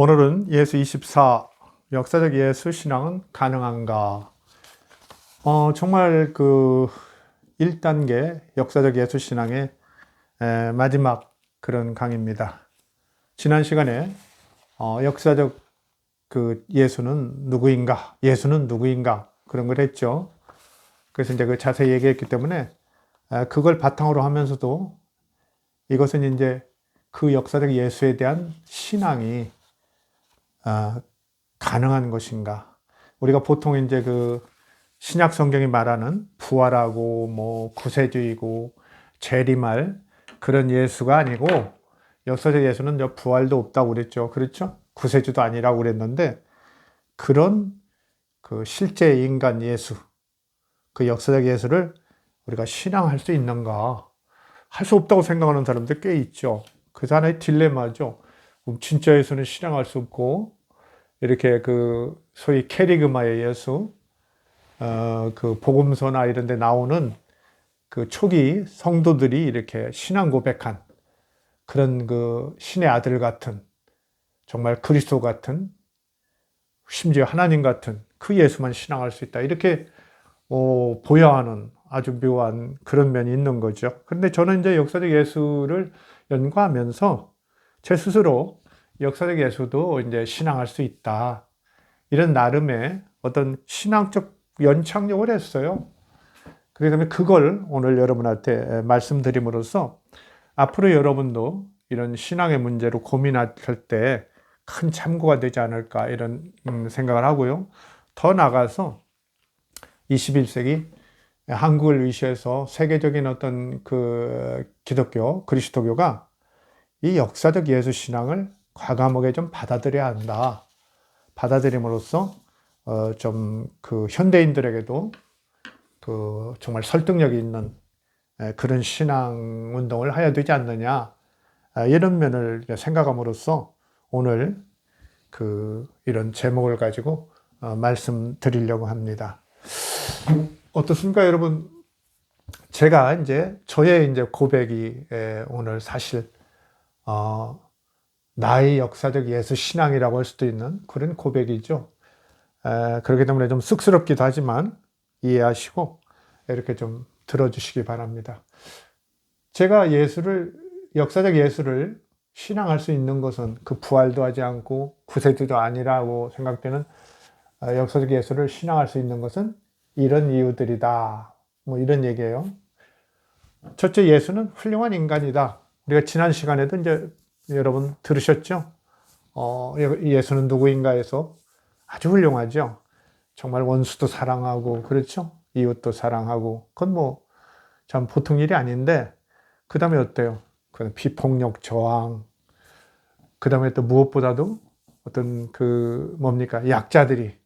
오늘은 예수 24, 역사적 예수 신앙은 가능한가? 정말 그 1단계 역사적 예수 신앙의 마지막 그런 강의입니다. 지난 시간에 역사적 그 예수는 누구인가? 예수는 누구인가? 그런 걸 했죠. 그래서 이제 그 자세히 얘기했기 때문에 그걸 바탕으로 하면서도 이것은 이제 그 역사적 예수에 대한 신앙이 가능한 것인가? 우리가 보통 이제 그 신약 성경이 말하는 부활하고 뭐 구세주이고 재림할 그런 예수가 아니고 역사적 예수는 부활도 없다고 그랬죠. 그렇죠? 구세주도 아니라고 그랬는데 그런 그 실제 인간 예수, 그 역사적 예수를 우리가 신앙할 수 있는가? 할 수 없다고 생각하는 사람들 꽤 있죠. 그래서 하나의 딜레마죠. 진짜 예수는 신앙할 수 없고 이렇게 그 소위 캐리그마의 예수, 그 복음서나 이런 데 나오는 그 초기 성도들이 이렇게 신앙 고백한 그런 그 신의 아들 같은, 정말 그리스도 같은, 심지어 하나님 같은 그 예수만 신앙할 수 있다. 이렇게 보여하는 아주 묘한 그런 면이 있는 거죠. 그런데 저는 이제 역사적 예수를 연구하면서 제 스스로 역사적 예수도 이제 신앙할 수 있다. 이런 나름의 어떤 신앙적 연착륙을 했어요. 그렇기 때문에 그걸 오늘 여러분한테 말씀드림으로써 앞으로 여러분도 이런 신앙의 문제로 고민할 때 큰 참고가 되지 않을까 이런 생각을 하고요. 더 나아가서 21세기 한국을 위시해서 세계적인 어떤 그 기독교, 그리스도교가 이 역사적 예수 신앙을 과감하게 좀 받아들여야 한다. 받아들임으로써 좀 그 현대인들에게도 그 정말 설득력이 있는 그런 신앙 운동을 해야 되지 않느냐, 이런 면을 생각함으로써 오늘 그 이런 제목을 가지고 말씀드리려고 합니다. 어떻습니까, 여러분? 제가 이제 저의 이제 고백이 오늘 사실 나의 역사적 예수 신앙이라고 할 수도 있는 그런 고백이죠. 그렇기 때문에 좀 쑥스럽기도 하지만 이해하시고 이렇게 좀 들어주시기 바랍니다. 제가 역사적 예수를 신앙할 수 있는 것은 그 부활도 하지 않고 구세주도 아니라고 생각되는 역사적 예수를 신앙할 수 있는 것은 이런 이유들이다. 뭐 이런 얘기예요. 첫째, 예수는 훌륭한 인간이다. 우리가 지난 시간에도 이제 여러분 들으셨죠? 예수는 누구인가 해서 아주 훌륭하죠. 정말 원수도 사랑하고, 그렇죠? 이웃도 사랑하고, 그건 뭐 참 보통 일이 아닌데, 그 다음에 어때요? 그 비폭력 저항, 그 다음에 또 무엇보다도 어떤 그 뭡니까? 약자들이,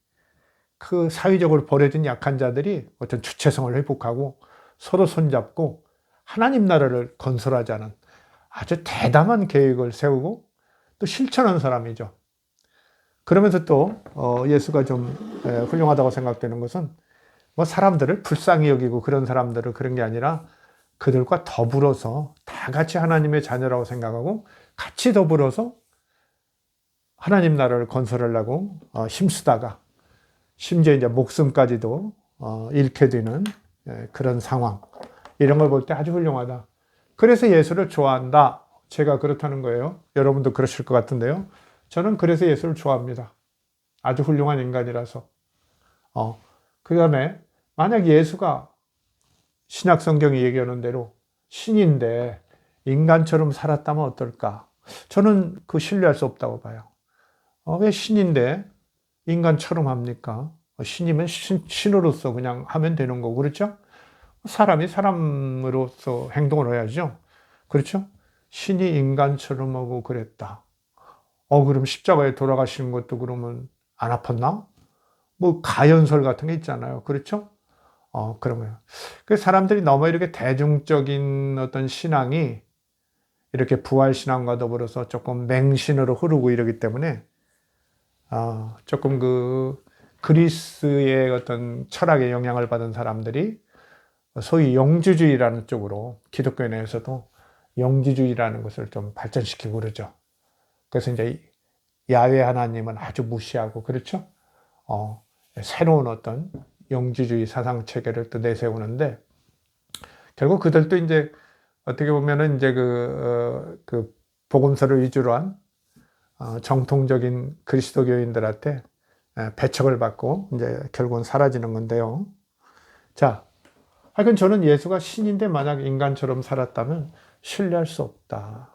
그 사회적으로 버려진 약한 자들이 어떤 주체성을 회복하고 서로 손잡고 하나님 나라를 건설하자는 아주 대담한 계획을 세우고 또 실천한 사람이죠. 그러면서 또 예수가 좀 훌륭하다고 생각되는 것은 뭐 사람들을 불쌍히 여기고 그런 사람들을 그런 게 아니라 그들과 더불어서 다 같이 하나님의 자녀라고 생각하고 같이 더불어서 하나님 나라를 건설하려고 힘쓰다가 심지어 이제 목숨까지도 잃게 되는 그런 상황, 이런 걸 볼 때 아주 훌륭하다. 그래서 예수를 좋아한다. 제가 그렇다는 거예요. 여러분도 그러실 것 같은데요. 저는 그래서 예수를 좋아합니다. 아주 훌륭한 인간이라서. 그 다음에 만약 예수가 신약 성경이 얘기하는 대로 신인데 인간처럼 살았다면 어떨까? 저는 그 신뢰할 수 없다고 봐요. 왜 신인데 인간처럼 합니까? 신이면 신으로서 그냥 하면 되는 거고, 그렇죠? 사람이 사람으로서 행동을 해야죠. 그렇죠? 신이 인간처럼 하고 그랬다. 그럼 십자가에 돌아가시는 것도 그러면 안 아팠나? 뭐 가연설 같은 게 있잖아요. 그렇죠? 그러면 그 사람들이 너무 이렇게 대중적인 어떤 신앙이 이렇게 부활 신앙과 더불어서 조금 맹신으로 흐르고 이러기 때문에 조금 그 그리스의 어떤 철학에 영향을 받은 사람들이 소위 영주주의라는 쪽으로 기독교 내에서도 영주주의라는 것을 좀 발전시키고 그러죠. 그래서 이제 야훼 하나님은 아주 무시하고, 그렇죠? 새로운 어떤 영지주의 사상 체계를 또 내세우는데, 결국 그들도 이제 어떻게 보면은 이제 그 복음서를 위주로 한 정통적인 그리스도교인들한테 배척을 받고 이제 결국은 사라지는 건데요. 자, 하여간 저는 예수가 신인데 만약 인간처럼 살았다면 신뢰할 수 없다.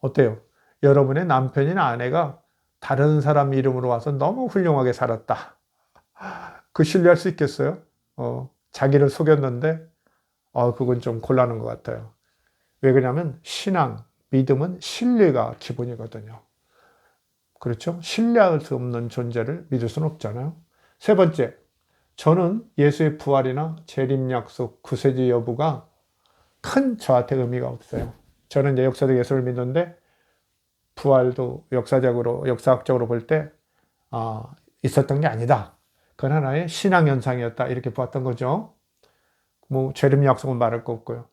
어때요? 여러분의 남편이나 아내가 다른 사람 이름으로 와서 너무 훌륭하게 살았다. 그 신뢰할 수 있겠어요? 자기를 속였는데, 그건 좀 곤란한 것 같아요. 왜 그러냐면, 신앙, 믿음은 신뢰가 기본이거든요. 그렇죠? 신뢰할 수 없는 존재를 믿을 수는 없잖아요. 세 번째, 저는 예수의 부활이나 재림 약속, 구세주 여부가 큰 저한테 의미가 없어요. 저는 이제 역사적 예수를 믿는데, 부활도 역사학적으로 볼 때, 있었던 게 아니다. 그건 하나의 신앙 현상이었다. 이렇게 보았던 거죠. 뭐, 재림 약속은 말할 거 없고요.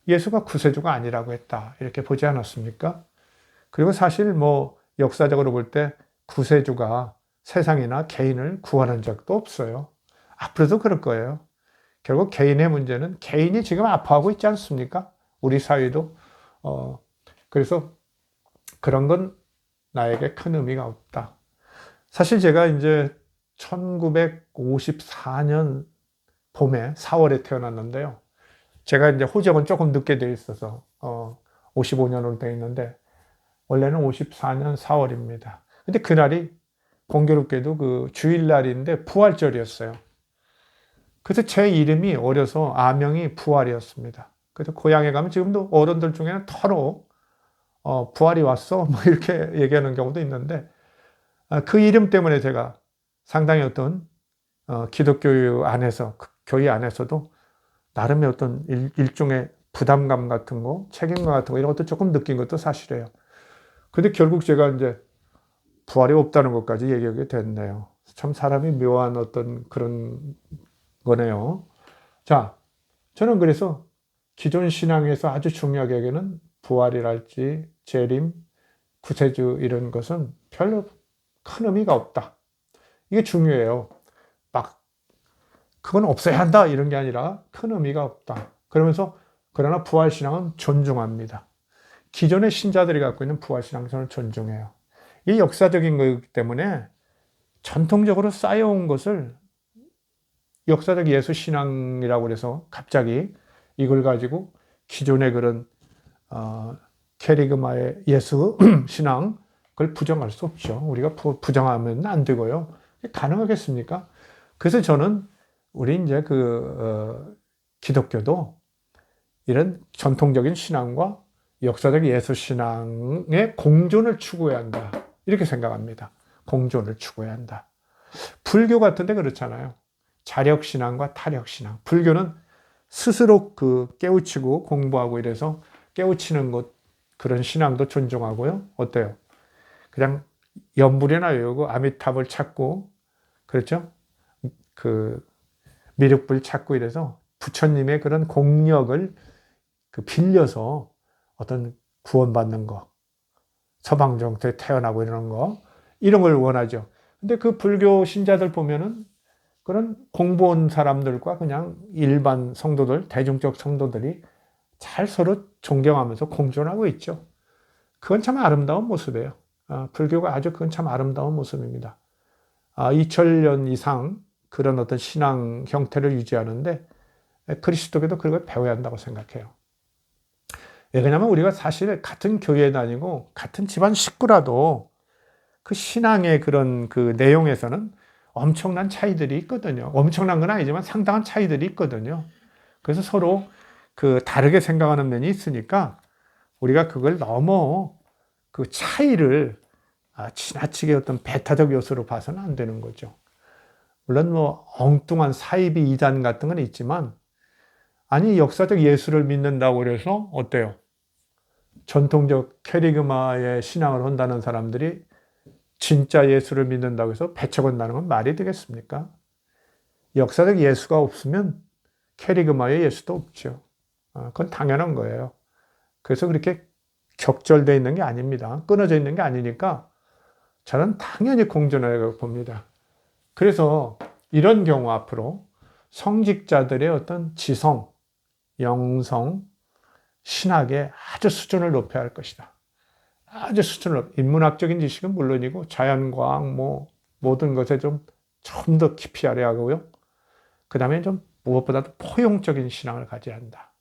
예수가 구세주가 아니라고 했다. 이렇게 보지 않았습니까? 그리고 사실 뭐, 역사적으로 볼 때 구세주가 세상이나 개인을 구원한 적도 없어요. 앞으로도 그럴 거예요. 결국 개인의 문제는 개인이 지금 아파하고 있지 않습니까? 우리 사회도. 그래서 그런 건 나에게 큰 의미가 없다. 사실 제가 이제 1954년 봄에 4월에 태어났는데요. 제가 이제 호적은 조금 늦게 돼 있어서 55년으로 돼 있는데 원래는 54년 4월입니다. 근데 그날이 공교롭게도 그 주일날인데 부활절이었어요. 그래서 제 이름이 어려서 아명이 부활이었습니다. 그래서 고향에 가면 지금도 어른들 중에는 터로 부활이 왔어 뭐 이렇게 얘기하는 경우도 있는데 그 이름 때문에 제가 상당히 어떤 기독교 안에서 교회 안에서도 나름의 어떤 일종의 부담감 같은 거, 책임감 같은 거 이런 것도 조금 느낀 것도 사실이에요. 근데 결국 제가 이제 부활이 없다는 것까지 얘기하게 됐네요. 참 사람이 묘한 어떤 그런 거네요. 자, 저는 그래서 기존 신앙에서 아주 중요하게 여기는 부활이랄지 재림, 구세주 이런 것은 별로 큰 의미가 없다. 이게 중요해요. 막 그건 없어야 한다 이런 게 아니라 큰 의미가 없다. 그러면서 그러나 부활신앙은 존중합니다. 기존의 신자들이 갖고 있는 부활신앙 저는 존중해요. 이게 역사적인 거기 때문에 전통적으로 쌓여온 것을 역사적 예수 신앙이라고 해서 갑자기 이걸 가지고 기존의 그런 캐리그마의 예수 신앙 그걸 부정할 수 없죠. 우리가 부정하면 안 되고요. 가능하겠습니까? 그래서 저는 우리 이제 기독교도 이런 전통적인 신앙과 역사적 예수 신앙의 공존을 추구해야 한다. 이렇게 생각합니다. 공존을 추구해야 한다. 불교 같은데 그렇잖아요. 자력 신앙과 타력 신앙. 불교는 스스로 깨우치고 공부하고 이래서 깨우치는 것 그런 신앙도 존중하고요. 어때요? 그냥 연불이나 외우고 아미타불 찾고 그렇죠? 미륵불 찾고 이래서 부처님의 그런 공력을 빌려서 어떤 구원받는 거, 서방정토에 태어나고 이러는 거, 이런 걸 원하죠. 근데 그 불교 신자들 보면은 그런 공부한 사람들과 그냥 일반 성도들, 대중적 성도들이 잘 서로 존경하면서 공존하고 있죠. 그건 참 아름다운 모습이에요. 불교가 아주 그건 참 아름다운 모습입니다. 2000년 이상 그런 어떤 신앙 형태를 유지하는데 그리스도교도 그걸 배워야 한다고 생각해요. 왜냐하면 우리가 사실 같은 교회에 다니고 같은 집안 식구라도 그 신앙의 그런 그 내용에서는 엄청난 차이들이 있거든요. 엄청난 건 아니지만 상당한 차이들이 있거든요. 그래서 서로 다르게 생각하는 면이 있으니까 우리가 그걸 너무 그 차이를 지나치게 어떤 배타적 요소로 봐서는 안 되는 거죠. 물론 뭐 엉뚱한 사이비 이단 같은 건 있지만 아니 역사적 예수를 믿는다고 그래서 어때요? 전통적 캐리그마의 신앙을 한다는 사람들이 진짜 예수를 믿는다고 해서 배척한다는 건 말이 되겠습니까? 역사적 예수가 없으면 캐리그마의 예수도 없죠. 그건 당연한 거예요. 그래서 그렇게 격절되어 있는 게 아닙니다. 끊어져 있는 게 아니니까 저는 당연히 공존하다고 봅니다. 그래서 이런 경우 앞으로 성직자들의 어떤 지성, 영성, 신학의 아주 수준을 높여야 할 것이다. 아주 수준을 인문학적인 지식은 물론이고 자연과학 뭐 모든 것에 좀 더 깊이 알아야 하고요. 그 다음에 좀 무엇보다도 포용적인 신앙을 가져야 한다.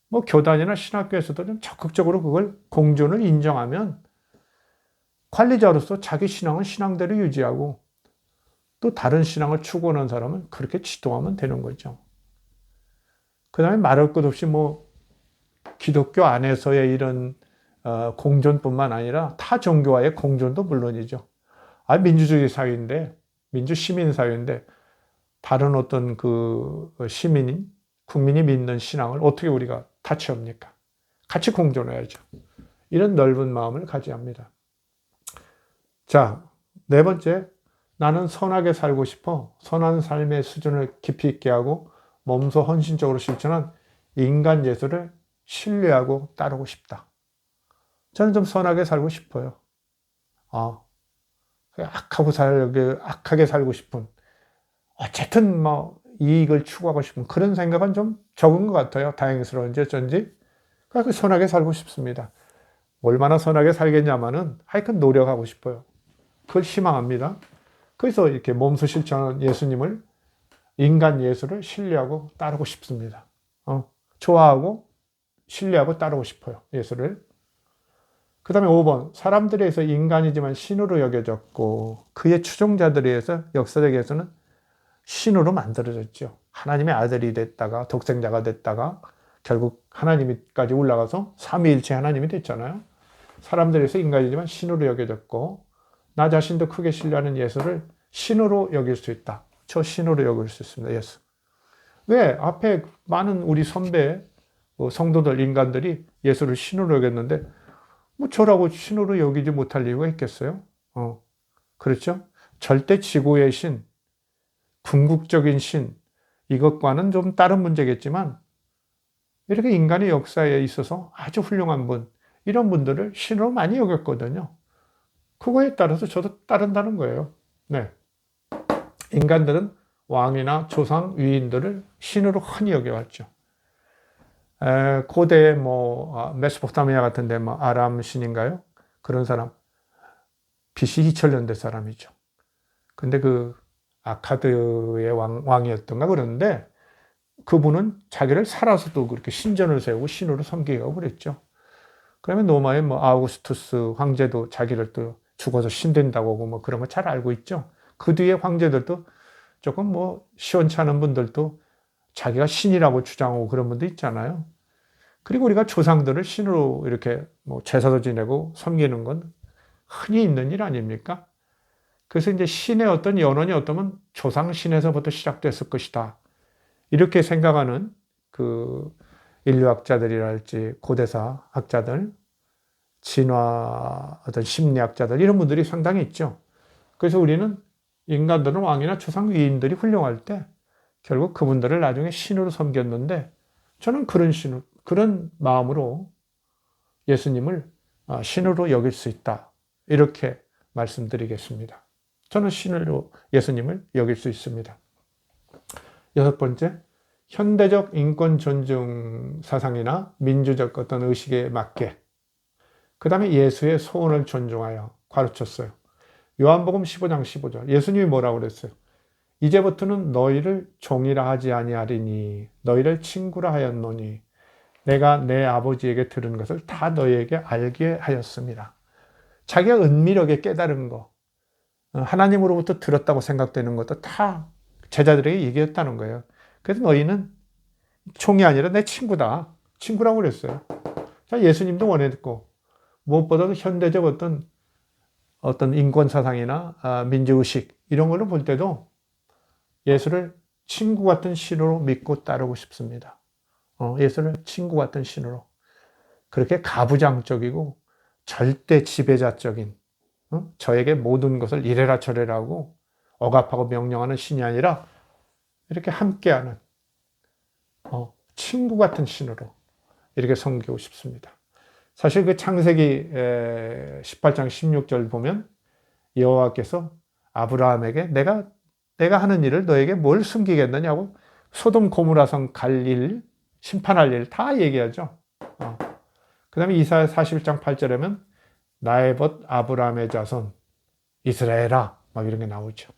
뭐 교단이나 신학교에서도 좀 적극적으로 그걸 공존을 인정하면 관리자로서 자기 신앙은 신앙대로 유지하고 또 다른 신앙을 추구하는 사람은 그렇게 지도하면 되는 거죠. 그 다음에 말할 것 없이 뭐 기독교 안에서의 이런 공존뿐만 아니라 타 종교와의 공존도 물론이죠. 민주주의 사회인데, 민주시민 사회인데 다른 어떤 그 시민인, 국민이 믿는 신앙을 어떻게 우리가 다 채웁니까? 같이 공존해야죠. 이런 넓은 마음을 가져야 합니다. 자, 네 번째, 나는 선하게 살고 싶어 선한 삶의 수준을 깊이 있게 하고 몸소 헌신적으로 실천한 인간 예수를 신뢰하고 따르고 싶다. 저는 좀 선하게 살고 싶어요. 악하게 살고 싶은, 어쨌든 뭐 이익을 추구하고 싶은 그런 생각은 좀 적은 것 같아요. 다행스러운지 어쩐지. 그러니까 선하게 살고 싶습니다. 얼마나 선하게 살겠냐마는 하여튼 노력하고 싶어요. 그걸 희망합니다. 그래서 이렇게 몸소 실천하는 예수님을, 인간 예수를 신뢰하고 따르고 싶습니다. 좋아하고 신뢰하고 따르고 싶어요. 예수를. 그 다음에 5번, 사람들에 의해서 인간이지만 신으로 여겨졌고 그의 추종자들에 의해서 역사적에서는 신으로 만들어졌죠. 하나님의 아들이 됐다가 독생자가 됐다가 결국 하나님까지 올라가서 삼위일체 하나님이 됐잖아요. 사람들에서 인간이지만 신으로 여겨졌고 나 자신도 크게 신뢰하는 예수를 신으로 여길 수 있다. 저 신으로 여길 수 있습니다. 예수. 왜? 앞에 많은 우리 선배 성도들, 인간들이 예수를 신으로 여겼는데 뭐 저라고 신으로 여기지 못할 이유가 있겠어요? 그렇죠? 절대 지고의 신, 궁극적인 신, 이것과는 좀 다른 문제겠지만 이렇게 인간의 역사에 있어서 아주 훌륭한 분, 이런 분들을 신으로 많이 여겼거든요. 그거에 따라서 저도 따른다는 거예요. 네. 인간들은 왕이나 조상, 위인들을 신으로 흔히 여겨왔죠. 고대 메소포타미아 같은데 아람 신인가요? 그런 사람, BC 2000년대 사람이죠. 근데 그 아카드의 왕이었던가 그러는데 그분은 자기를 살아서도 그렇게 신전을 세우고 신으로 섬기고 그랬죠. 그러면 로마의 아우구스투스 황제도 자기를 또 죽어서 신된다고 하고 그런 거 잘 알고 있죠. 그 뒤에 황제들도 조금 시원찮은 분들도 자기가 신이라고 주장하고 그런 분도 있잖아요. 그리고 우리가 조상들을 신으로 이렇게 제사도 지내고 섬기는 건 흔히 있는 일 아닙니까? 그래서 이제 신의 어떤 연원이 어떠면 조상신에서부터 시작됐을 것이다. 이렇게 생각하는 그 인류학자들이랄지 고대사 학자들, 진화 어떤 심리학자들 이런 분들이 상당히 있죠. 그래서 우리는 인간들은 왕이나 조상 위인들이 훌륭할 때 결국 그분들을 나중에 신으로 섬겼는데 저는 그런 마음으로 예수님을 신으로 여길 수 있다. 이렇게 말씀드리겠습니다. 저는 신으로 예수님을 여길 수 있습니다. 6번째, 현대적 인권 존중 사상이나 민주적 어떤 의식에 맞게 그 다음에 예수의 소원을 존중하여 가르쳤어요. 요한복음 15장 15절 예수님이 뭐라고 그랬어요? 이제부터는 너희를 종이라 하지 아니하리니 너희를 친구라 하였노니 내가 내 아버지에게 들은 것을 다 너희에게 알게 하였습니다. 자기가 은밀하게 깨달은 거, 하나님으로부터 들었다고 생각되는 것도 다 제자들에게 얘기했다는 거예요. 그래서 너희는 종이 아니라 내 친구다. 친구라고 그랬어요. 자, 예수님도 원했고 무엇보다도 현대적 어떤 인권 사상이나 민주의식 이런 걸로 볼 때도 예수를 친구 같은 신으로 믿고 따르고 싶습니다. 예수를 친구 같은 신으로. 그렇게 가부장적이고 절대 지배자적인 저에게 모든 것을 이래라 저래라 하고 억압하고 명령하는 신이 아니라 이렇게 함께하는 친구 같은 신으로 이렇게 섬기고 싶습니다. 사실 그 창세기 18장 16절 보면 여호와께서 아브라함에게 내가 하는 일을 너에게 뭘 숨기겠느냐고 소돔 고모라성 갈 일, 심판할 일 다 얘기하죠. 그 다음에 이사야 41장 8절에면 나의 벗 아브라함의 자손 이스라엘아 막 이런 게 나오죠.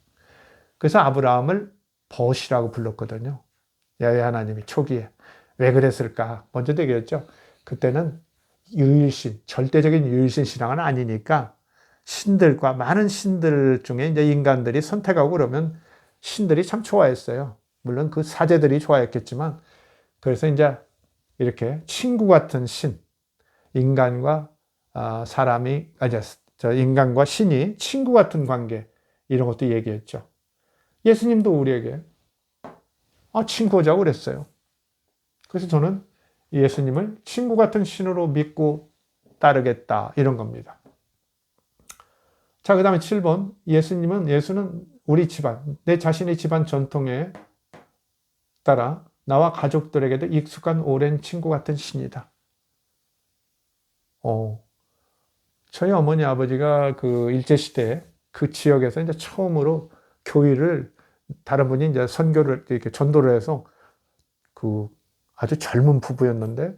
그래서 아브라함을 벗이라고 불렀거든요. 야훼 하나님이 초기에. 왜 그랬을까? 먼저도 얘기했죠. 그때는 유일신, 절대적인 유일신 신앙은 아니니까 신들과 많은 신들 중에 이제 인간들이 선택하고 그러면 신들이 참 좋아했어요. 물론 그 사제들이 좋아했겠지만 그래서 이제 이렇게 친구 같은 신, 인간과 사람이 인간과 신이 친구 같은 관계 이런 것도 얘기했죠. 예수님도 우리에게 친구자고 그랬어요. 그래서 저는 예수님을 친구 같은 신으로 믿고 따르겠다 이런 겁니다. 자, 그 다음에 7번 예수는 우리 집안, 내 자신의 집안 전통에 따라 나와 가족들에게도 익숙한 오랜 친구 같은 신이다. 저희 어머니 아버지가 그 일제시대에 그 지역에서 이제 처음으로 교회를 다른 분이 이제 선교를 이렇게 전도를 해서 그 아주 젊은 부부였는데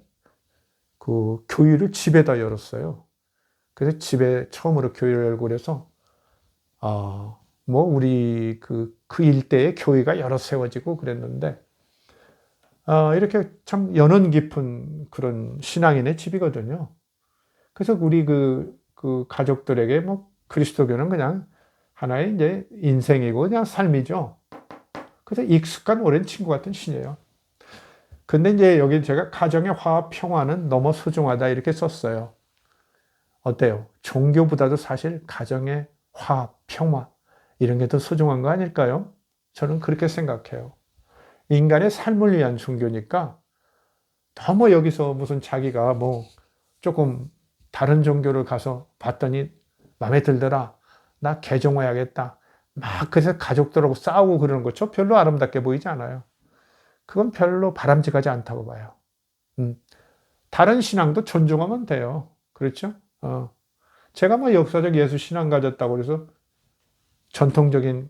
그 교회를 집에다 열었어요. 그래서 집에 처음으로 교회를 열고 그래서 뭐 우리 그 일대에 교회가 여러 세워지고 그랬는데 이렇게 참 연원 깊은 그런 신앙인의 집이거든요. 그래서 우리 그 가족들에게 뭐 그리스도교는 그냥 하나의 이제 인생이고 그냥 삶이죠. 그래서 익숙한 오랜 친구 같은 신이에요. 근데 이제 여기 제가 가정의 화와 평화는 너무 소중하다 이렇게 썼어요. 어때요? 종교보다도 사실 가정의 화, 평화 이런 게 더 소중한 거 아닐까요? 저는 그렇게 생각해요. 인간의 삶을 위한 종교니까 너무 여기서 무슨 자기가 뭐 조금 다른 종교를 가서 봤더니 마음에 들더라. 나 개종해야겠다. 막 그래서 가족들하고 싸우고 그러는 거죠. 별로 아름답게 보이지 않아요. 그건 별로 바람직하지 않다고 봐요. 다른 신앙도 존중하면 돼요. 그렇죠? 제가 뭐 역사적 예수 신앙 가졌다고 그래서 전통적인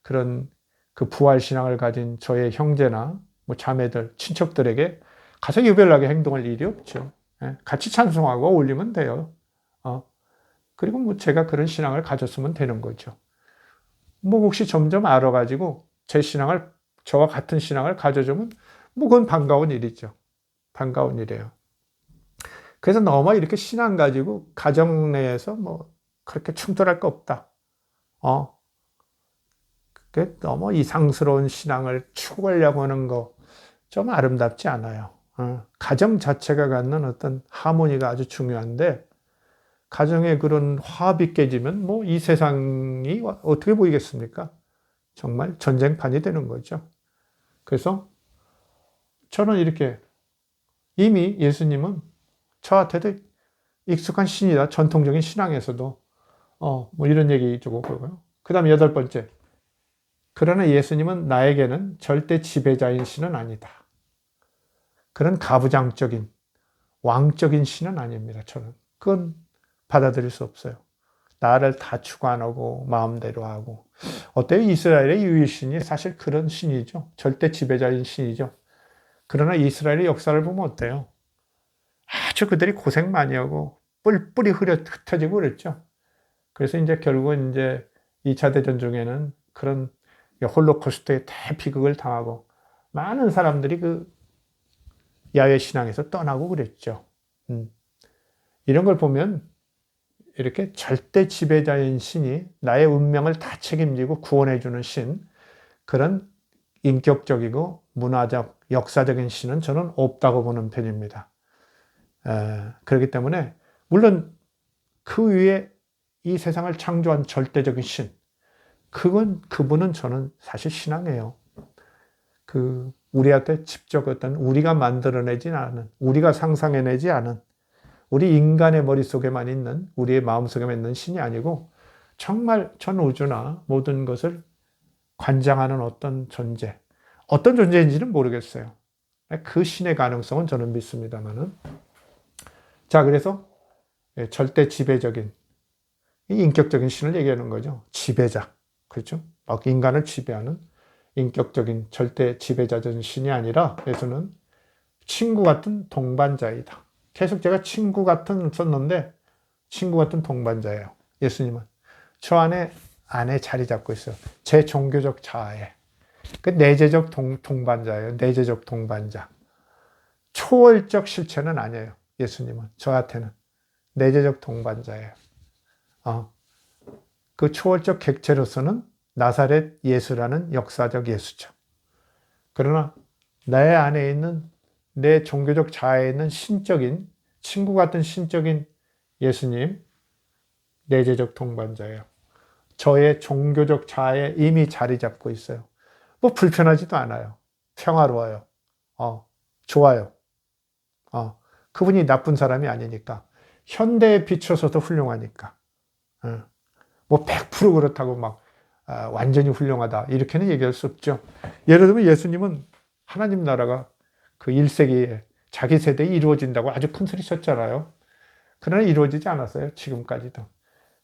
그런 그 부활 신앙을 가진 저의 형제나 뭐 자매들, 친척들에게 가서 유별나게 행동할 일이 없죠. 같이 찬송하고 어울리면 돼요. 그리고 뭐 제가 그런 신앙을 가졌으면 되는 거죠. 뭐 혹시 점점 알아가지고 제 신앙을 저와 같은 신앙을 가져주면 뭐 그건 반가운 일이죠. 반가운 일이에요. 그래서 너무 이렇게 신앙 가지고 가정 내에서 뭐 그렇게 충돌할 거 없다. 너무 이상스러운 신앙을 추구하려고 하는 거 좀 아름답지 않아요. 가정 자체가 갖는 어떤 하모니가 아주 중요한데 가정에 그런 화합이 깨지면 뭐 이 세상이 어떻게 보이겠습니까? 정말 전쟁판이 되는 거죠. 그래서 저는 이렇게 이미 예수님은 저한테도 익숙한 신이다. 전통적인 신앙에서도 뭐 이런 얘기 주고 그러고요. 그 다음에 8번째. 그러나 예수님은 나에게는 절대 지배자인 신은 아니다. 그런 가부장적인 왕적인 신은 아닙니다. 저는 그건 받아들일 수 없어요. 나를 다 주관하고 마음대로 하고. 어때요? 이스라엘의 유일신이 사실 그런 신이죠. 절대 지배자인 신이죠. 그러나 이스라엘의 역사를 보면 어때요? 아주 그들이 고생 많이 하고 뿔뿔이 흩어지고 그랬죠. 그래서 이제 결국은 이제 2차 대전 중에는 그런 홀로코스트의 대비극을 당하고 많은 사람들이 그 야훼 신앙에서 떠나고 그랬죠. 이런 걸 보면 이렇게 절대 지배자인 신이 나의 운명을 다 책임지고 구원해주는 신, 그런 인격적이고 문화적, 역사적인 신은 저는 없다고 보는 편입니다. 그렇기 때문에 물론 그 위에 이 세상을 창조한 절대적인 신, 그분은 저는 사실 신앙이에요. 우리한테 직접 어떤 우리가 만들어내지 않은, 우리가 상상해내지 않은, 우리 인간의 머릿속에만 있는, 우리의 마음속에만 있는 신이 아니고 정말 전 우주나 모든 것을 관장하는 어떤 존재인지는 모르겠어요. 그 신의 가능성은 저는 믿습니다만은. 자, 그래서 절대 지배적인 이 인격적인 신을 얘기하는 거죠. 지배자. 그렇죠? 막 인간을 지배하는 인격적인 절대 지배자적인 신이 아니라 예수는 친구 같은 동반자이다. 계속 제가 친구 같은 썼는데 친구 같은 동반자예요. 예수님은. 저 안에 자리 잡고 있어요. 제 종교적 자아에. 그 내재적 동반자예요. 내재적 동반자. 초월적 실체는 아니에요. 예수님은. 저한테는. 내재적 동반자예요. 그 초월적 객체로서는 나사렛 예수라는 역사적 예수죠. 그러나 내 안에 있는 내 종교적 자아에 있는 신적인, 친구 같은 신적인 예수님, 내재적 동반자예요. 저의 종교적 자아에 이미 자리 잡고 있어요. 뭐 불편하지도 않아요. 평화로워요. 좋아요. 그분이 나쁜 사람이 아니니까. 현대에 비춰서도 훌륭하니까. 뭐 100% 그렇다고 막 완전히 훌륭하다 이렇게는 얘기할 수 없죠. 예를 들면 예수님은 하나님 나라가 그 1세기에 자기 세대에 이루어진다고 아주 큰 소리 쳤잖아요. 그러나 이루어지지 않았어요. 지금까지도.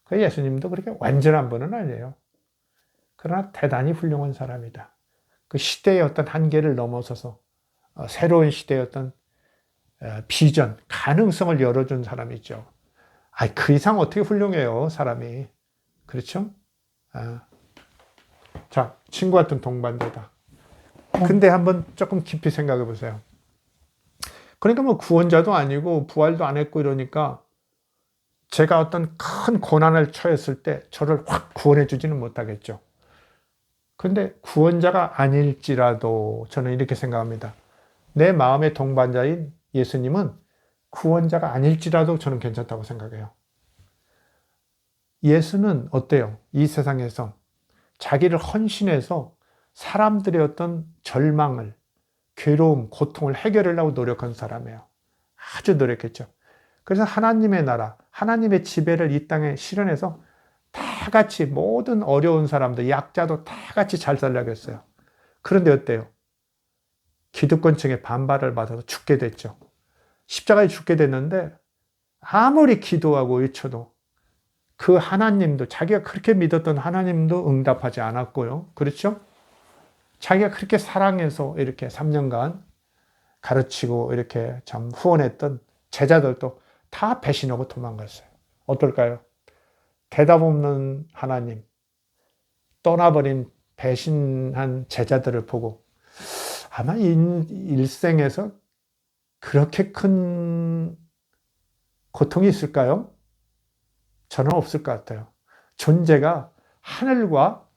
그 예수님도 그렇게 완전한 분은 아니에요. 그러나 대단히 훌륭한 사람이다. 그 시대의 어떤 한계를 넘어서서 새로운 시대의 어떤 비전, 가능성을 열어준 사람이죠. 그 이상 어떻게 훌륭해요, 사람이. 그렇죠? 자, 친구 같은 동반자다. 근데 한번 조금 깊이 생각해 보세요. 그러니까 뭐 구원자도 아니고 부활도 안 했고 이러니까 제가 어떤 큰 고난을 처했을 때 저를 확 구원해 주지는 못하겠죠. 근데 구원자가 아닐지라도 저는 이렇게 생각합니다. 내 마음의 동반자인 예수님은 구원자가 아닐지라도 저는 괜찮다고 생각해요. 예수는 어때요? 이 세상에서 자기를 헌신해서 사람들의 어떤 절망을, 괴로움, 고통을 해결하려고 노력한 사람이에요. 아주 노력했죠. 그래서 하나님의 나라, 하나님의 지배를 이 땅에 실현해서 다 같이 모든 어려운 사람들, 약자도 다 같이 잘 살려고 했어요. 그런데 어때요? 기득권층의 반발을 받아서 죽게 됐죠. 십자가에 죽게 됐는데 아무리 기도하고 외쳐도 그 하나님도, 자기가 그렇게 믿었던 하나님도 응답하지 않았고요. 그렇죠? 자기가 그렇게 사랑해서 이렇게 3년간 가르치고 이렇게 참 후원했던 제자들도 다 배신하고 도망갔어요. 어떨까요? 대답 없는 하나님, 떠나버린 배신한 제자들을 보고 아마 일생에서 그렇게 큰 고통이 있을까요? 저는 없을 것 같아요. 존재가 하늘과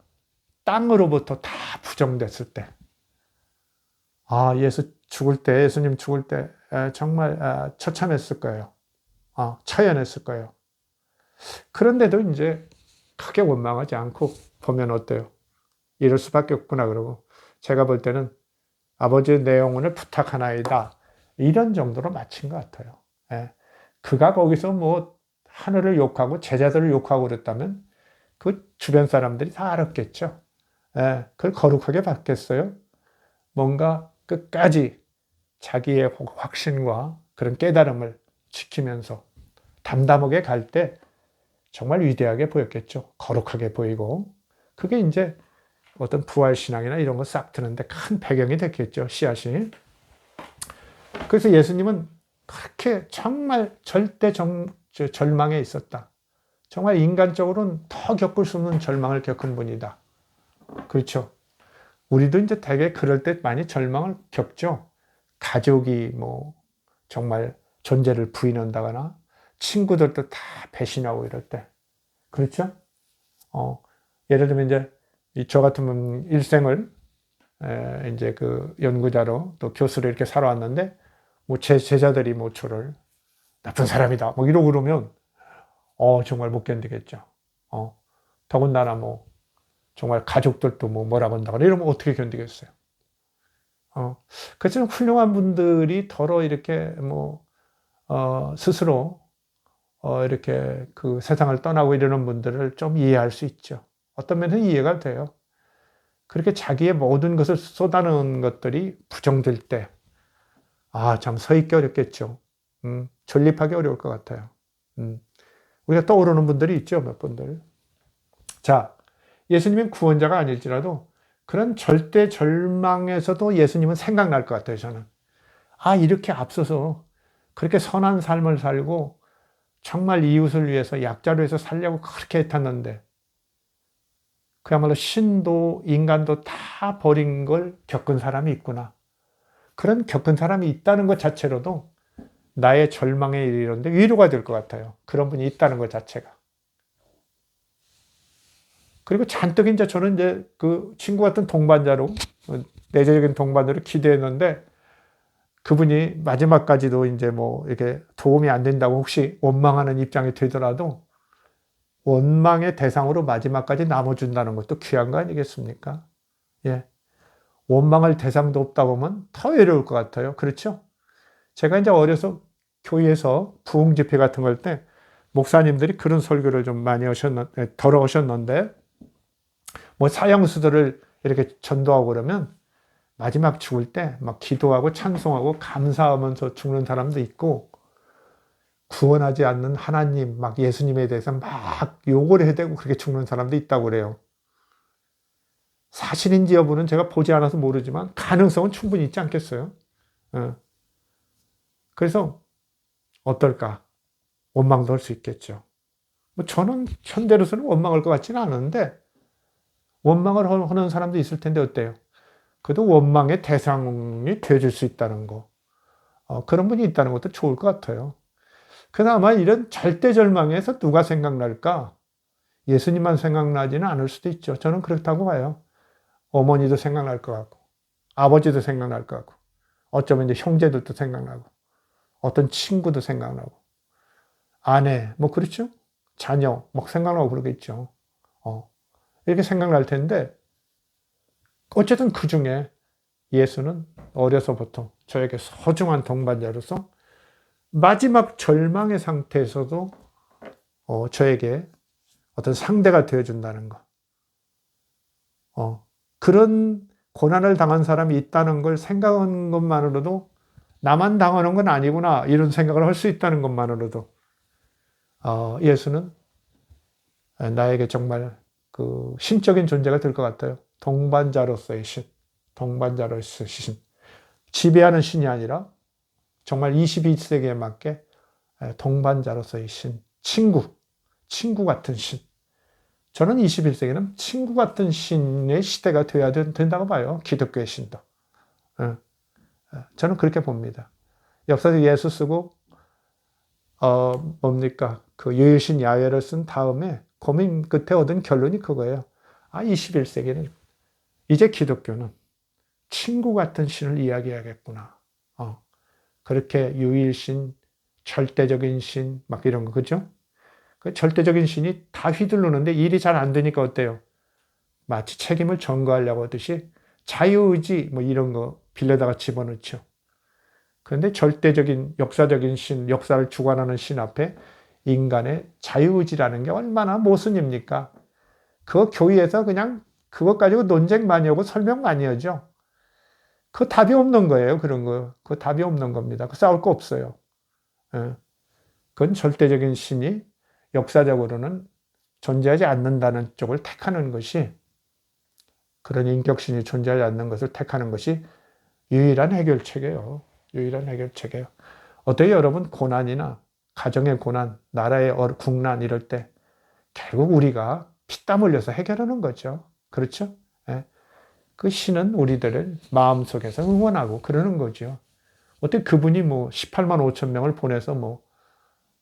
땅으로부터 다 부정됐을 때, 예수님 죽을 때 정말 처참했을 거예요. 처연했을 거예요. 그런데도 이제 크게 원망하지 않고 보면 어때요? 이럴 수밖에 없구나 그러고 제가 볼 때는 아버지 내 영혼을 부탁하나이다. 이런 정도로 마친 것 같아요. 그가 거기서 뭐 하늘을 욕하고 제자들을 욕하고 그랬다면 그 주변 사람들이 다 알았겠죠. 그걸 거룩하게 받겠어요? 뭔가 끝까지 자기의 확신과 그런 깨달음을 지키면서 담담하게 갈 때 정말 위대하게 보였겠죠. 거룩하게 보이고. 그게 이제 어떤 부활신앙이나 이런 거 싹 드는데 큰 배경이 됐겠죠. 씨앗이. 그래서 예수님은 그렇게 정말 절대 절망에 있었다. 정말 인간적으로는 더 겪을 수 없는 절망을 겪은 분이다. 그렇죠. 우리도 이제 되게 그럴 때 많이 절망을 겪죠. 가족이 뭐 정말 존재를 부인한다거나 친구들도 다 배신하고 이럴 때. 그렇죠? 예를 들면 이제 저 같으면 일생을 이제 그 연구자로 또 교수로 이렇게 살아왔는데 뭐 제 제자들이 뭐 저를 나쁜 사람이다 뭐 이러고 그러면 정말 못 견디겠죠. 더군다나 뭐 정말 가족들도 뭐 뭐라고 한다거나 이러면 어떻게 견디겠어요. 그래서 훌륭한 분들이 더러 이렇게 뭐 스스로 이렇게 그 세상을 떠나고 이러는 분들을 좀 이해할 수 있죠. 어떤 면에는 이해가 돼요. 그렇게 자기의 모든 것을 쏟아놓은 것들이 부정될 때, 참 서 있기 어렵겠죠. 존립하기 어려울 것 같아요. 우리가 떠오르는 분들이 있죠, 몇 분들. 자, 예수님은 구원자가 아닐지라도 그런 절대 절망에서도 예수님은 생각날 것 같아요, 저는. 아, 이렇게 앞서서 그렇게 선한 삶을 살고 정말 이웃을 위해서 약자를 위해서 살려고 그렇게 애탔는데 그야말로 신도 인간도 다 버린 걸 겪은 사람이 있구나. 그런 겪은 사람이 있다는 것 자체로도 나의 절망에 이르는데 위로가 될 것 같아요. 그런 분이 있다는 것 자체가. 그리고 잔뜩 이제 저는 이제 그 친구 같은 동반자로, 내재적인 동반자로 기대했는데 그분이 마지막까지도 이제 뭐 이렇게 도움이 안 된다고 혹시 원망하는 입장이 되더라도 원망의 대상으로 마지막까지 남아준다는 것도 귀한 거 아니겠습니까? 예. 원망할 대상도 없다 보면 더 외로울 것 같아요. 그렇죠? 제가 이제 어려서 교회에서 부흥 집회 같은 걸 때 목사님들이 그런 설교를 좀 많이 덜어 오셨는데 뭐 사형수들을 이렇게 전도하고 그러면 마지막 죽을 때 막 기도하고 찬송하고 감사하면서 죽는 사람도 있고 구원하지 않는 하나님, 막 예수님에 대해서 막 욕을 해대고 그렇게 죽는 사람도 있다고 그래요. 사실인지 여부는 제가 보지 않아서 모르지만 가능성은 충분히 있지 않겠어요? 그래서 어떨까? 원망도 할 수 있겠죠. 뭐 저는 현대로서는 원망할 것 같지는 않은데 원망을 하는 사람도 있을 텐데 어때요? 그래도 원망의 대상이 되어줄 수 있다는 거. 그런 분이 있다는 것도 좋을 것 같아요. 그래서 아마 이런 절대절망에서 누가 생각날까? 예수님만 생각나지는 않을 수도 있죠. 저는 그렇다고 봐요. 어머니도 생각날 것 같고, 아버지도 생각날 것 같고, 어쩌면 이제 형제들도 생각나고, 어떤 친구도 생각나고, 아내, 뭐 그렇죠? 자녀, 막 생각나고 그러겠죠. 이렇게 생각날 텐데, 어쨌든 그 중에 예수는 어려서부터 저에게 소중한 동반자로서 마지막 절망의 상태에서도 저에게 어떤 상대가 되어준다는 것. 그런 고난을 당한 사람이 있다는 걸 생각하는 것만으로도 나만 당하는 건 아니구나 이런 생각을 할 수 있다는 것만으로도 예수는 나에게 정말 그 신적인 존재가 될 것 같아요. 동반자로서의 신, 동반자로서의 신. 지배하는 신이 아니라 정말 21세기에 맞게 동반자로서의 신, 친구 같은 신. 저는 21세기는 친구 같은 신의 시대가 되어야 된다고 봐요. 기독교의 신도. 저는 그렇게 봅니다. 역사적 예수 쓰고 뭡니까? 그 유일신 야훼를 쓴 다음에 고민 끝에 얻은 결론이 그거예요. 21세기는 이제 기독교는 친구 같은 신을 이야기해야겠구나. 그렇게 유일신, 절대적인 신, 막 이런 거, 그죠? 그 절대적인 신이 다 휘두르는데 일이 잘 안 되니까 어때요? 마치 책임을 전가하려고 하듯이 자유의지, 뭐 이런 거 빌려다가 집어넣죠. 그런데 절대적인, 역사적인 신, 역사를 주관하는 신 앞에 인간의 자유의지라는 게 얼마나 모순입니까? 그거 교회에서 그냥 그것 가지고 논쟁 많이 하고 설명 많이 하죠. 그 답이 없는 거예요. 그런 거. 그 답이 없는 겁니다. 그 싸울 거 없어요. 그건 절대적인 신이 역사적으로는 존재하지 않는다는 쪽을 택하는 것이 그런 인격신이 존재하지 않는 것을 택하는 것이 유일한 해결책이에요. 유일한 해결책이에요. 어떻게 여러분 고난이나 가정의 고난, 나라의 국난 이럴 때 결국 우리가 피땀 흘려서 해결하는 거죠. 그렇죠? 그 신은 우리들을 마음속에서 응원하고 그러는 거죠. 어떻게 그분이 뭐 18만 5천 명을 보내서 뭐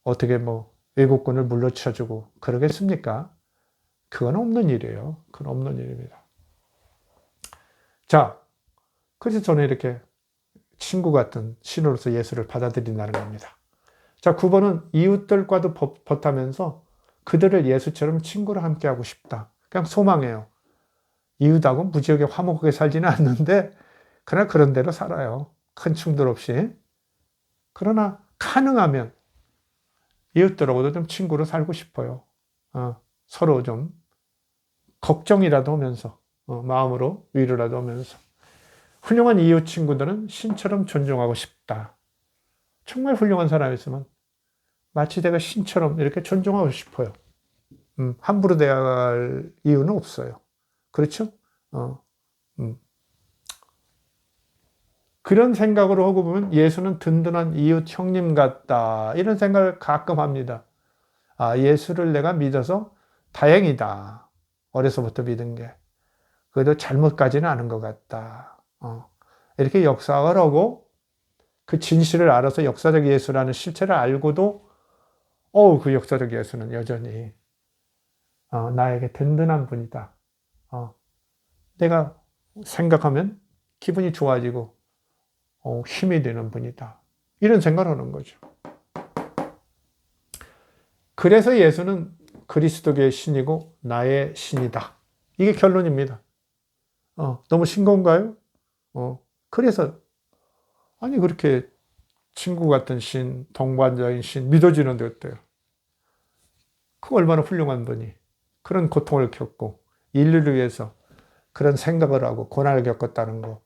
어떻게 뭐 외국군을 물리쳐주고 그러겠습니까? 그건 없는 일이에요. 그건 없는 일입니다. 자, 그래서 저는 이렇게 친구 같은 신으로서 예수를 받아들인다는 겁니다. 자, 9번은 이웃들과도 벗하면서 그들을 예수처럼 친구로 함께하고 싶다. 그냥 소망해요. 이웃하고 무지하게 화목하게 살지는 않는데 그러나 그런 대로 살아요. 큰 충돌 없이. 그러나 가능하면 이웃들하고도 좀 친구로 살고 싶어요. 서로 좀 걱정이라도 하면서 마음으로 위로라도 하면서 훌륭한 이웃 친구들은 신처럼 존중하고 싶다. 정말 훌륭한 사람이 있으면 마치 내가 신처럼 이렇게 존중하고 싶어요. 함부로 대할 이유는 없어요. 그렇죠? 음. 그런 생각으로 하고 보면 예수는 든든한 이웃 형님 같다. 이런 생각을 가끔 합니다. 아, 예수를 내가 믿어서 다행이다. 어려서부터 믿은 게. 그래도 잘못까지는 않은 것 같다. 이렇게 역사를 하고 그 진실을 알아서 역사적 예수라는 실체를 알고도 그 역사적 예수는 여전히 나에게 든든한 분이다. 내가 생각하면 기분이 좋아지고 힘이 되는 분이다. 이런 생각을 하는 거죠. 그래서 예수는 그리스도의 신이고 나의 신이다. 이게 결론입니다. 너무 싱거운가요? 그래서 아니 그렇게 친구 같은 신, 동반자인 신 믿어지는데 어때요? 그 얼마나 훌륭한 분이 그런 고통을 겪고 인류를 위해서 그런 생각을 하고 고난을 겪었다는 거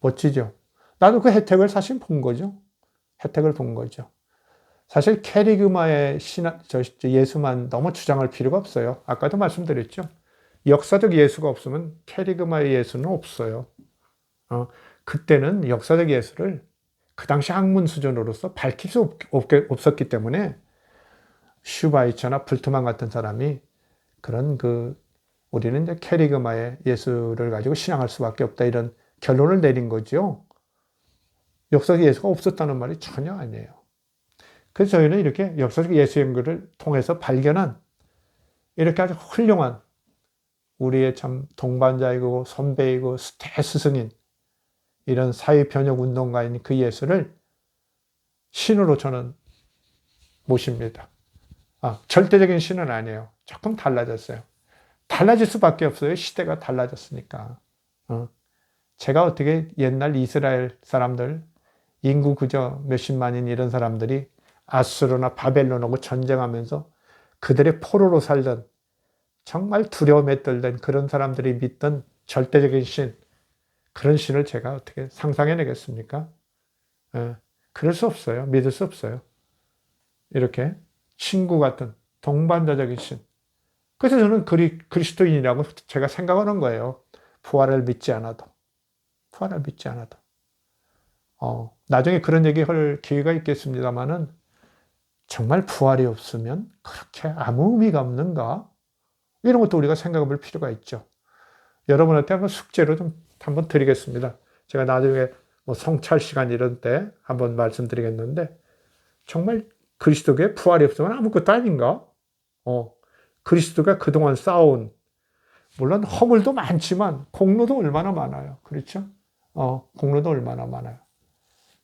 멋지죠? 나도 그 혜택을 사실 본 거죠. 혜택을 본 거죠. 사실 캐리그마의 예수만 너무 주장할 필요가 없어요. 아까도 말씀드렸죠. 역사적 예수가 없으면 캐리그마의 예수는 없어요. 그때는 역사적 예수를 그 당시 학문 수준으로서 밝힐 수 없었기 때문에 슈바이처나 불트만 같은 사람이 그런 우리는 이제 캐리그마의 예수를 가지고 신앙할 수밖에 없다 이런 결론을 내린 거죠. 역사적 예수가 없었다는 말이 전혀 아니에요. 그래서 저희는 이렇게 역사적 예수 연구를 통해서 발견한 이렇게 아주 훌륭한 우리의 참 동반자이고 선배이고 대스승인 이런 사회변혁 운동가인 그 예수를 신으로 저는 모십니다. 절대적인 신은 아니에요. 조금 달라졌어요. 달라질 수밖에 없어요. 시대가 달라졌으니까. 제가 어떻게 옛날 이스라엘 사람들 인구 그저 몇십만인 이런 사람들이 아수르나 바벨론하고 전쟁하면서 그들의 포로로 살던 정말 두려움에 떨던 그런 사람들이 믿던 절대적인 신, 그런 신을 제가 어떻게 상상해내겠습니까? 그럴 수 없어요. 믿을 수 없어요. 이렇게 친구 같은 동반자적인 신. 그래서 저는 그리스도인이라고 제가 생각하는 거예요. 부활을 믿지 않아도. 부활을 믿지 않아도. 나중에 그런 얘기 할 기회가 있겠습니다만은 정말 부활이 없으면 그렇게 아무 의미가 없는가? 이런 것도 우리가 생각해 볼 필요가 있죠. 여러분한테 한번 숙제로 좀 한번 드리겠습니다. 제가 나중에 성찰 시간 이런 때 한번 말씀드리겠는데 정말 그리스도의 부활이 없으면 아무것도 아닌가? 그리스도가 그동안 쌓아온 물론 허물도 많지만 공로도 얼마나 많아요. 그렇죠? 공로도 얼마나 많아요.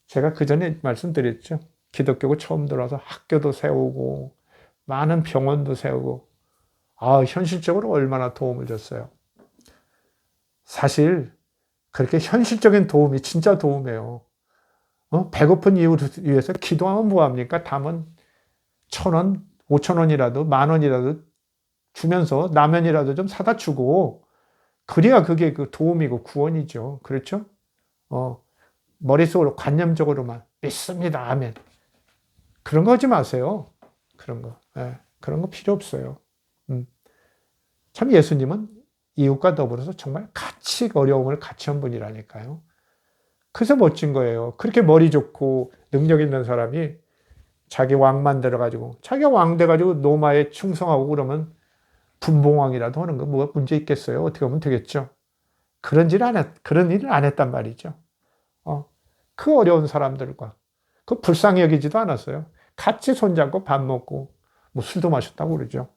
제가 그 전에 말씀드렸죠. 기독교가 처음 들어와서 학교도 세우고 많은 병원도 세우고 현실적으로 얼마나 도움을 줬어요. 사실 그렇게 현실적인 도움이 진짜 도움이에요. 배고픈 이유를 위해서 기도하면 뭐합니까? 담은 1,000원, 5,000원이라도 10,000원이라도 주면서 라면이라도 좀 사다 주고 그래야 그게 그 도움이고 구원이죠. 그렇죠? 머릿속으로 관념적으로만 믿습니다. 아멘. 그런 거 하지 마세요. 그런 거. 그런 거 필요 없어요. 참 예수님은 이웃과 더불어서 정말 같이 어려움을 같이 한 분이라니까요. 그래서 멋진 거예요. 그렇게 머리 좋고 능력 있는 사람이 자기 왕 만들어가지고 자기가 왕 돼가지고 로마에 충성하고 그러면 분봉왕이라도 하는 거 뭐가 문제 있겠어요? 어떻게 하면 되겠죠? 그런 일을 안 했단 말이죠. 그 어려운 사람들과 그 불쌍히 여기지도 않았어요. 같이 손잡고 밥 먹고 뭐 술도 마셨다고 그러죠.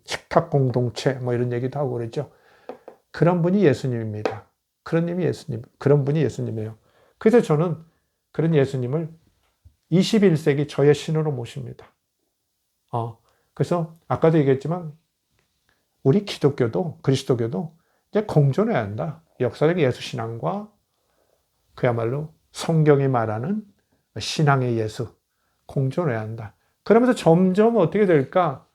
식탁 공동체 뭐 이런 얘기도 하고 그러죠. 그런 분이 예수님입니다. 그런 분이 예수님이에요. 그래서 저는 그런 예수님을 21세기 저의 신으로 모십니다. 그래서 아까도 얘기했지만 우리 기독교도 그리스도교도 이제 공존해야 한다. 역사적 예수 신앙과 그야말로 성경이 말하는 신앙의 예수 공존해야 한다. 그러면서 점점 어떻게 될까?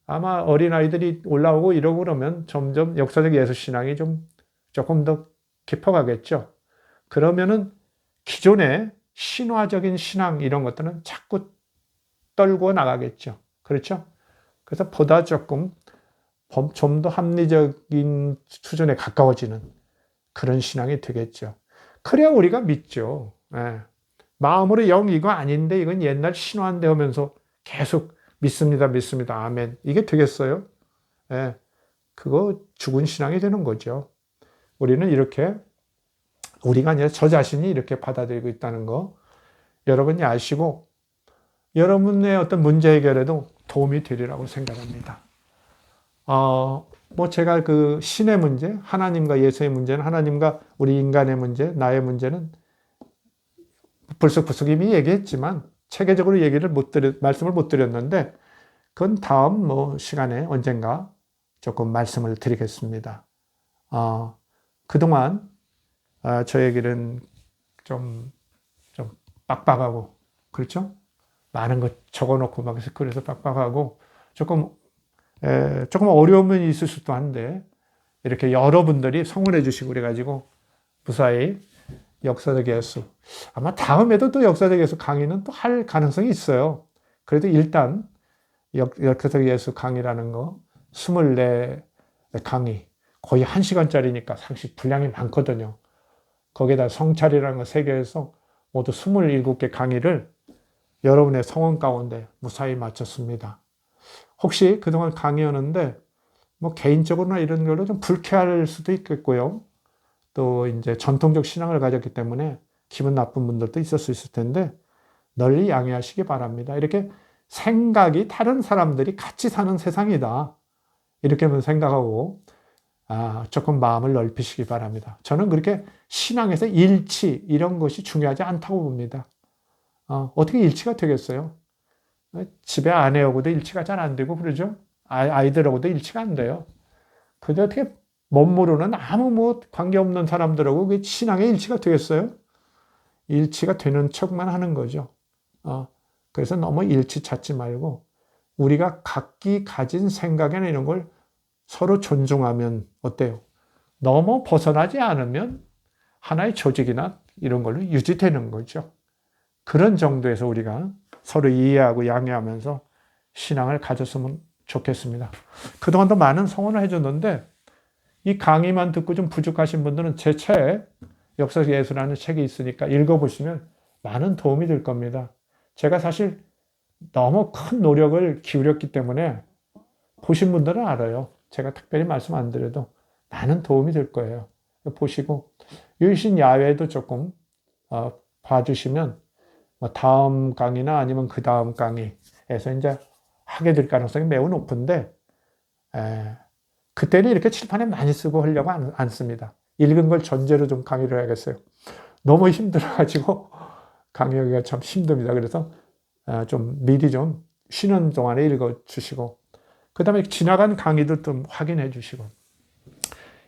아마 어린아이들이 올라오고 이러고 그러면 점점 역사적 예수 신앙이 조금 더 깊어가겠죠. 그러면은 기존의 신화적인 신앙 이런 것들은 자꾸 떨고 나가겠죠. 그렇죠? 그래서 보다 조금 좀 더 합리적인 수준에 가까워지는 그런 신앙이 되겠죠. 그래야 우리가 믿죠. 예. 마음으로 영 이거 아닌데 이건 옛날 신화인데 하면서 계속 믿습니다, 믿습니다, 아멘. 이게 되겠어요? 예. 그거 죽은 신앙이 되는 거죠. 우리는 이렇게, 우리가 아니라 저 자신이 이렇게 받아들이고 있다는 거 여러분이 아시고 여러분의 어떤 문제 해결에도 도움이 되리라고 생각합니다. 뭐 제가 그 신의 문제, 하나님과 예수의 문제는, 하나님과 우리 인간의 문제, 나의 문제는 불쑥불쑥 이미 얘기했지만 체계적으로 말씀을 못 드렸는데 그건 다음 뭐 시간에 언젠가 조금 말씀을 드리겠습니다. 그동안 저에게는 좀 빡빡하고, 그렇죠? 많은 것 적어놓고 막 그래서 빡빡하고 조금 어려움이 있을 수도 한데 이렇게 여러분들이 성원해 주시고 그래가지고 무사히 역사적 예수, 아마 다음에도 또 역사적 예수 강의는 또 할 가능성이 있어요. 그래도 일단 역사적 예수 강의라는 거 24 강의, 거의 1시간짜리니까 사실 분량이 많거든요. 거기에다 성찰이라는 거 3개에서 모두 27개 강의를 여러분의 성원 가운데 무사히 마쳤습니다. 혹시 그동안 강의하는데 뭐 개인적으로나 이런 걸로 좀 불쾌할 수도 있겠고요. 또 이제 전통적 신앙을 가졌기 때문에 기분 나쁜 분들도 있을 텐데 널리 양해하시기 바랍니다. 이렇게 생각이 다른 사람들이 같이 사는 세상이다. 이렇게만 생각하고 조금 마음을 넓히시기 바랍니다. 저는 그렇게 신앙에서 일치 이런 것이 중요하지 않다고 봅니다. 어떻게 일치가 되겠어요? 집에 아내하고도 일치가 잘 안 되고 그러죠. 아이들하고도 일치가 안 돼요. 근데 어떻게 못 모르는 아무 뭐 관계없는 사람들하고 그 신앙의 일치가 되겠어요? 일치가 되는 척만 하는 거죠. 그래서 너무 일치 찾지 말고 우리가 각기 가진 생각이나 이런 걸 서로 존중하면 어때요? 너무 벗어나지 않으면 하나의 조직이나 이런 걸로 유지되는 거죠. 그런 정도에서 우리가 서로 이해하고 양해하면서 신앙을 가졌으면 좋겠습니다. 그동안도 많은 성원을 해줬는데 이 강의만 듣고 좀 부족하신 분들은 제 책, 역사적 예수라는 책이 있으니까 읽어보시면 많은 도움이 될 겁니다. 제가 사실 너무 큰 노력을 기울였기 때문에 보신 분들은 알아요. 제가 특별히 말씀 안 드려도 많은 도움이 될 거예요. 보시고 유신 야외도 조금 봐주시면 다음 강의나 아니면 그 다음 강의에서 이제 하게 될 가능성이 매우 높은데 그때는 이렇게 칠판에 많이 쓰고 하려고 안 씁니다. 읽은 걸 전제로 좀 강의를 해야겠어요. 너무 힘들어가지고 강의하기가 참 힘듭니다. 그래서 좀 미리 좀 쉬는 동안에 읽어주시고 그 다음에 지나간 강의도 좀 확인해 주시고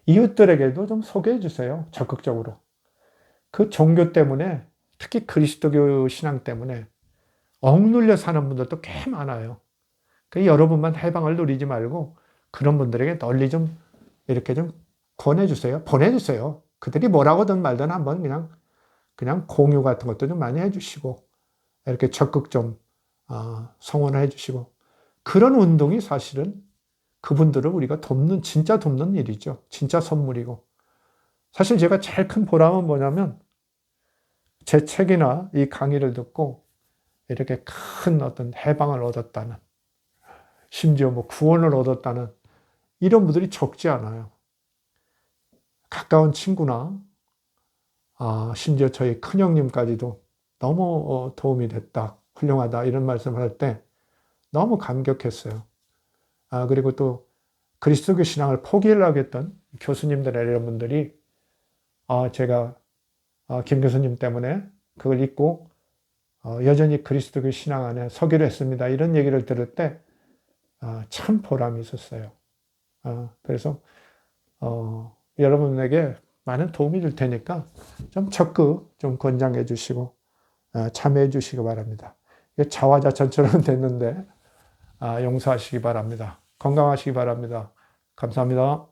이웃들에게도 좀 소개해 주세요. 적극적으로. 그 종교 때문에 특히 그리스도교 신앙 때문에 억눌려 사는 분들도 꽤 많아요. 여러분만 해방을 누리지 말고 그런 분들에게 널리 좀 이렇게 좀 권해주세요. 보내주세요. 그들이 뭐라고든 말든 한번 그냥 공유 같은 것도 좀 많이 해주시고 이렇게 적극 좀 성원을 해주시고 그런 운동이 사실은 그분들을 우리가 진짜 돕는 일이죠. 진짜 선물이고 사실 제가 제일 큰 보람은 뭐냐면 제 책이나 이 강의를 듣고 이렇게 큰 어떤 해방을 얻었다는 심지어 뭐 구원을 얻었다는 이런 분들이 적지 않아요. 가까운 친구나 심지어 저희 큰형님까지도 너무 도움이 됐다, 훌륭하다 이런 말씀을 할 때 너무 감격했어요. 그리고 또 그리스도교 신앙을 포기하려고 했던 교수님들 이런 분들이 제가 김 교수님 때문에 그걸 잊고 여전히 그리스도교 신앙 안에 서기로 했습니다. 이런 얘기를 들을 때 참 보람이 있었어요. 그래서 여러분에게 많은 도움이 될 테니까 좀 적극 좀 권장해 주시고 참여해 주시기 바랍니다. 자화자찬처럼 됐는데 용서하시기 바랍니다. 건강하시기 바랍니다. 감사합니다.